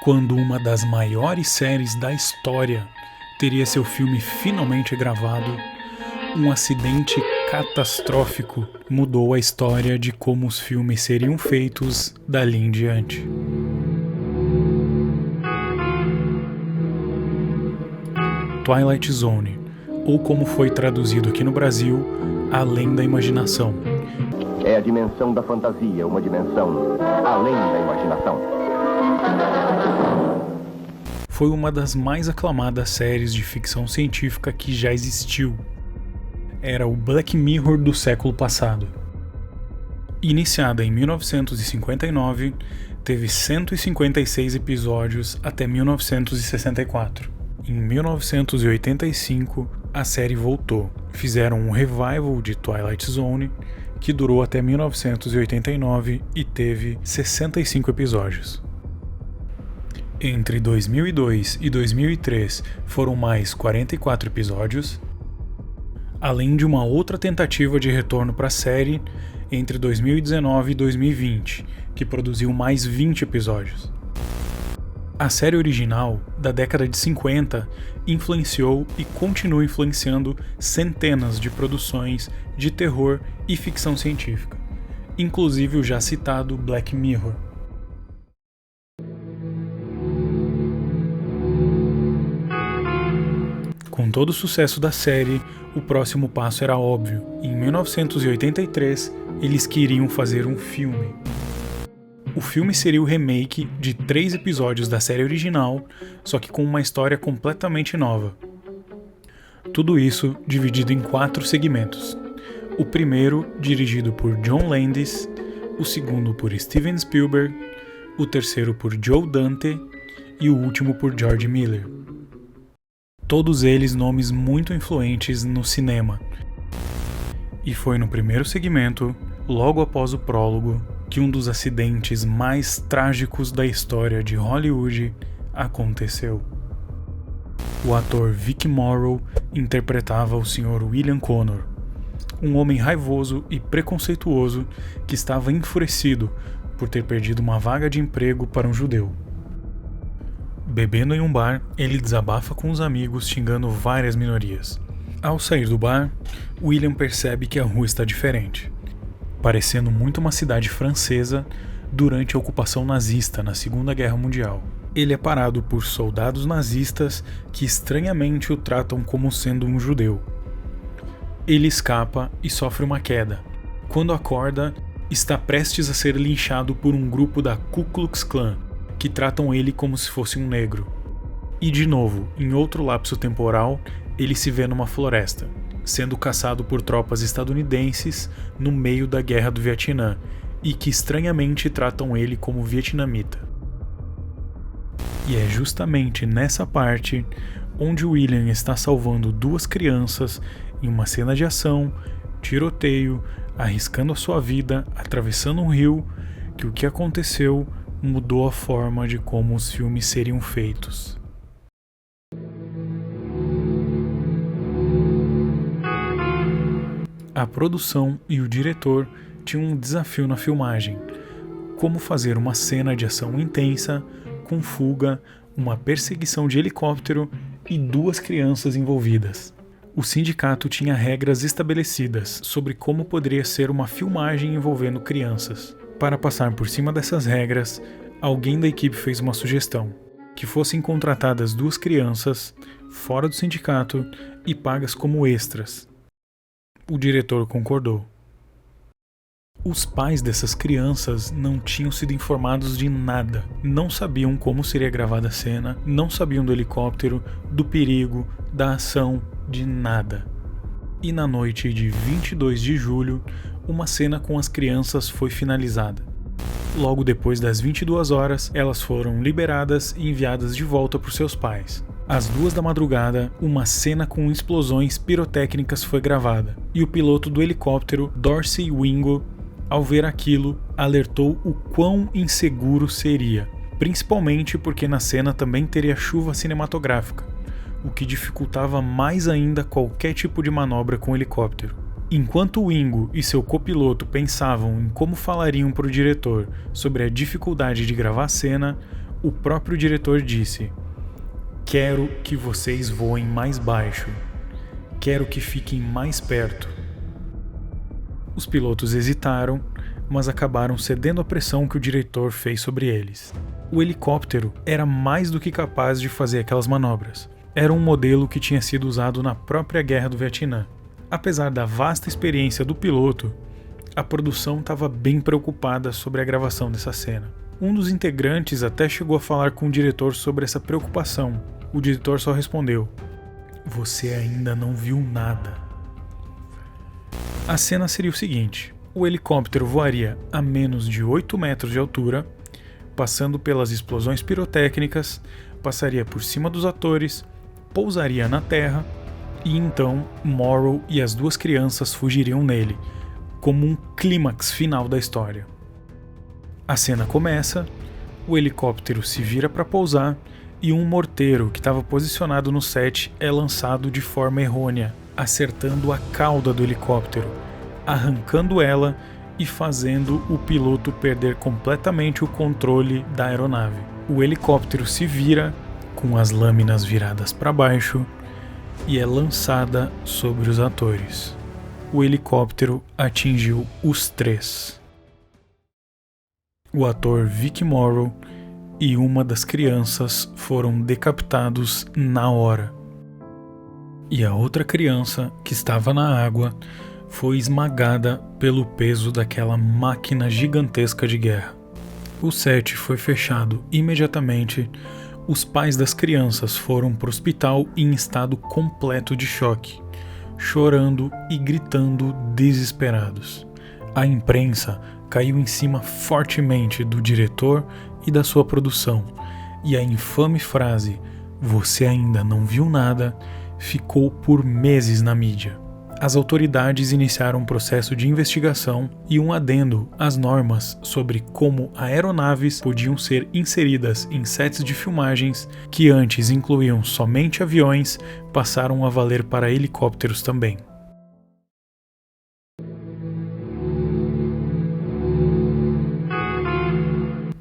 quando uma das maiores séries da história teria seu filme finalmente gravado, um acidente catastrófico mudou a história de como os filmes seriam feitos dali em diante. Twilight Zone, ou como foi traduzido aqui no Brasil, Além da Imaginação. É a dimensão da fantasia, uma dimensão além da imaginação. Foi uma das mais aclamadas séries de ficção científica que já existiu. Era o Black Mirror do século passado. Iniciada em 1959, teve 156 episódios até 1964. Em 1985, a série voltou. Fizeram um revival de Twilight Zone, que durou até 1989 e teve 65 episódios. Entre 2002 e 2003 foram mais 44 episódios, além de uma outra tentativa de retorno para a série entre 2019 e 2020, que produziu mais 20 episódios. A série original, da década de 50, influenciou e continua influenciando centenas de produções de terror e ficção científica, inclusive o já citado Black Mirror. Com todo o sucesso da série, o próximo passo era óbvio. Em 1983, eles queriam fazer um filme. O filme seria o remake de 3 episódios da série original, só que com uma história completamente nova. Tudo isso dividido em 4 segmentos. O primeiro, dirigido por John Landis, o segundo por Steven Spielberg, o terceiro por Joe Dante e o último por George Miller. Todos eles nomes muito influentes no cinema. E foi no primeiro segmento, logo após o prólogo, que um dos acidentes mais trágicos da história de Hollywood aconteceu. O ator Vic Morrow interpretava o Sr. William Connor, um homem raivoso e preconceituoso que estava enfurecido por ter perdido uma vaga de emprego para um judeu. Bebendo em um bar, ele desabafa com os amigos xingando várias minorias. Ao sair do bar, William percebe que a rua está diferente, parecendo muito uma cidade francesa durante a ocupação nazista na Segunda Guerra Mundial. Ele é parado por soldados nazistas que estranhamente o tratam como sendo um judeu. Ele escapa e sofre uma queda. Quando acorda, está prestes a ser linchado por um grupo da Ku Klux Klan, que tratam ele como se fosse um negro. E de novo, em outro lapso temporal, ele se vê numa floresta, sendo caçado por tropas estadunidenses no meio da Guerra do Vietnã, e que estranhamente tratam ele como vietnamita. E é justamente nessa parte onde William está salvando 2 crianças em uma cena de ação, tiroteio, arriscando a sua vida, atravessando um rio, que o que aconteceu mudou a forma de como os filmes seriam feitos. A produção e o diretor tinham um desafio na filmagem: como fazer uma cena de ação intensa, com fuga, uma perseguição de helicóptero e 2 crianças envolvidas. O sindicato tinha regras estabelecidas sobre como poderia ser uma filmagem envolvendo crianças. Para passar por cima dessas regras, alguém da equipe fez uma sugestão: que fossem contratadas 2 crianças, fora do sindicato, e pagas como extras. O diretor concordou. Os pais dessas crianças não tinham sido informados de nada, não sabiam como seria gravada a cena, não sabiam do helicóptero, do perigo, da ação, de nada. E na noite de 22 de julho, uma cena com as crianças foi finalizada. Logo depois das 22 horas, elas foram liberadas e enviadas de volta por seus pais. Às 2 da madrugada, uma cena com explosões pirotécnicas foi gravada, e o piloto do helicóptero, Dorsey Wingo, ao ver aquilo, alertou o quão inseguro seria, principalmente porque na cena também teria chuva cinematográfica, o que dificultava mais ainda qualquer tipo de manobra com o helicóptero. Enquanto Wingo e seu copiloto pensavam em como falariam para o diretor sobre a dificuldade de gravar a cena, o próprio diretor disse: "Quero que vocês voem mais baixo. Quero que fiquem mais perto." Os pilotos hesitaram, mas acabaram cedendo à pressão que o diretor fez sobre eles. O helicóptero era mais do que capaz de fazer aquelas manobras. Era um modelo que tinha sido usado na própria Guerra do Vietnã. Apesar da vasta experiência do piloto, a produção estava bem preocupada sobre a gravação dessa cena. Um dos integrantes até chegou a falar com o diretor sobre essa preocupação. O diretor só respondeu: "Você ainda não viu nada." A cena seria o seguinte: o helicóptero voaria a menos de 8 metros de altura, passando pelas explosões pirotécnicas, passaria por cima dos atores, pousaria na terra e então Morrow e as duas crianças fugiriam nele, como um clímax final da história. A cena começa, o helicóptero se vira para pousar e um morteiro que estava posicionado no set é lançado de forma errônea, acertando a cauda do helicóptero, arrancando ela e fazendo o piloto perder completamente o controle da aeronave. O helicóptero se vira, com as lâminas viradas para baixo, e é lançada sobre os atores. O helicóptero atingiu os 3. O ator Vic Morrow e uma das crianças foram decapitados na hora. E a outra criança, que estava na água, foi esmagada pelo peso daquela máquina gigantesca de guerra. O set foi fechado imediatamente. Os pais das crianças foram para o hospital em estado completo de choque, chorando e gritando desesperados. A imprensa caiu em cima fortemente do diretor e da sua produção, e a infame frase "Você ainda não viu nada" ficou por meses na mídia. As autoridades iniciaram um processo de investigação e um adendo às normas sobre como aeronaves podiam ser inseridas em sets de filmagens que antes incluíam somente aviões, passaram a valer para helicópteros também.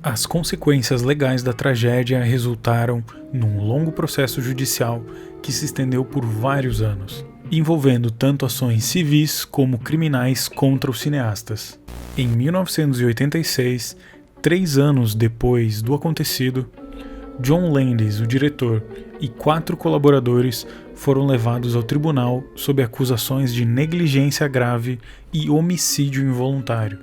As consequências legais da tragédia resultaram num longo processo judicial que se estendeu por vários anos, envolvendo tanto ações civis como criminais contra os cineastas. Em 1986, 3 anos depois do acontecido, John Landis, o diretor, e 4 colaboradores foram levados ao tribunal sob acusações de negligência grave e homicídio involuntário.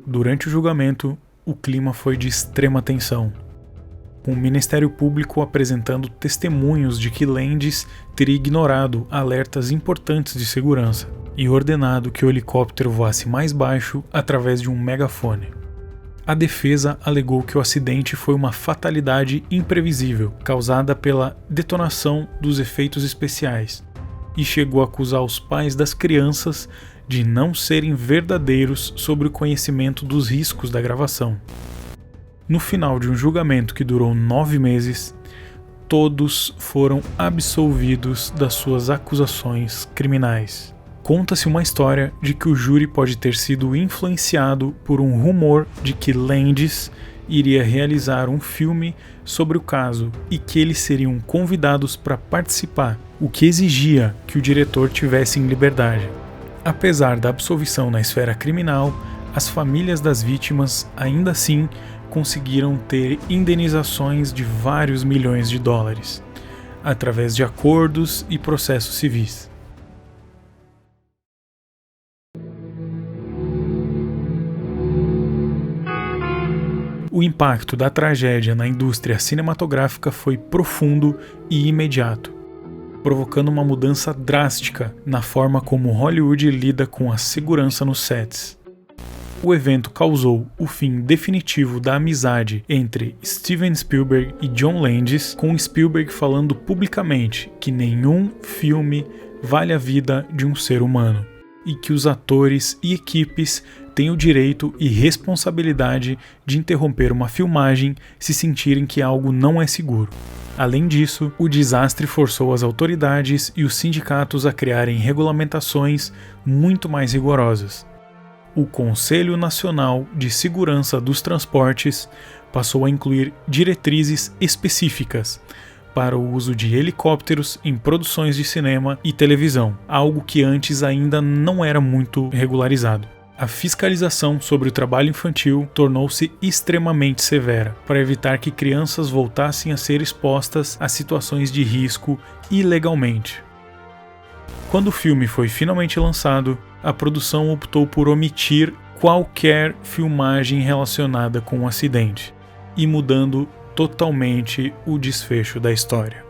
Durante o julgamento, o clima foi de extrema tensão, com o Ministério Público apresentando testemunhos de que Landis teria ignorado alertas importantes de segurança e ordenado que o helicóptero voasse mais baixo através de um megafone. A defesa alegou que o acidente foi uma fatalidade imprevisível, causada pela detonação dos efeitos especiais, e chegou a acusar os pais das crianças de não serem verdadeiros sobre o conhecimento dos riscos da gravação. No final de um julgamento que durou 9 meses, todos foram absolvidos das suas acusações criminais. Conta-se uma história de que o júri pode ter sido influenciado por um rumor de que Landis iria realizar um filme sobre o caso e que eles seriam convidados para participar, o que exigia que o diretor tivesse em liberdade. Apesar da absolvição na esfera criminal, as famílias das vítimas ainda assim conseguiram ter indenizações de vários milhões de dólares, através de acordos e processos civis. O impacto da tragédia na indústria cinematográfica foi profundo e imediato, provocando uma mudança drástica na forma como Hollywood lida com a segurança nos sets. O evento causou o fim definitivo da amizade entre Steven Spielberg e John Landis, com Spielberg falando publicamente que nenhum filme vale a vida de um ser humano e que os atores e equipes têm o direito e responsabilidade de interromper uma filmagem se sentirem que algo não é seguro. Além disso, o desastre forçou as autoridades e os sindicatos a criarem regulamentações muito mais rigorosas. O Conselho Nacional de Segurança dos Transportes passou a incluir diretrizes específicas para o uso de helicópteros em produções de cinema e televisão, algo que antes ainda não era muito regularizado. A fiscalização sobre o trabalho infantil tornou-se extremamente severa, para evitar que crianças voltassem a ser expostas a situações de risco ilegalmente. Quando o filme foi finalmente lançado, a produção optou por omitir qualquer filmagem relacionada com o acidente, e mudando totalmente o desfecho da história.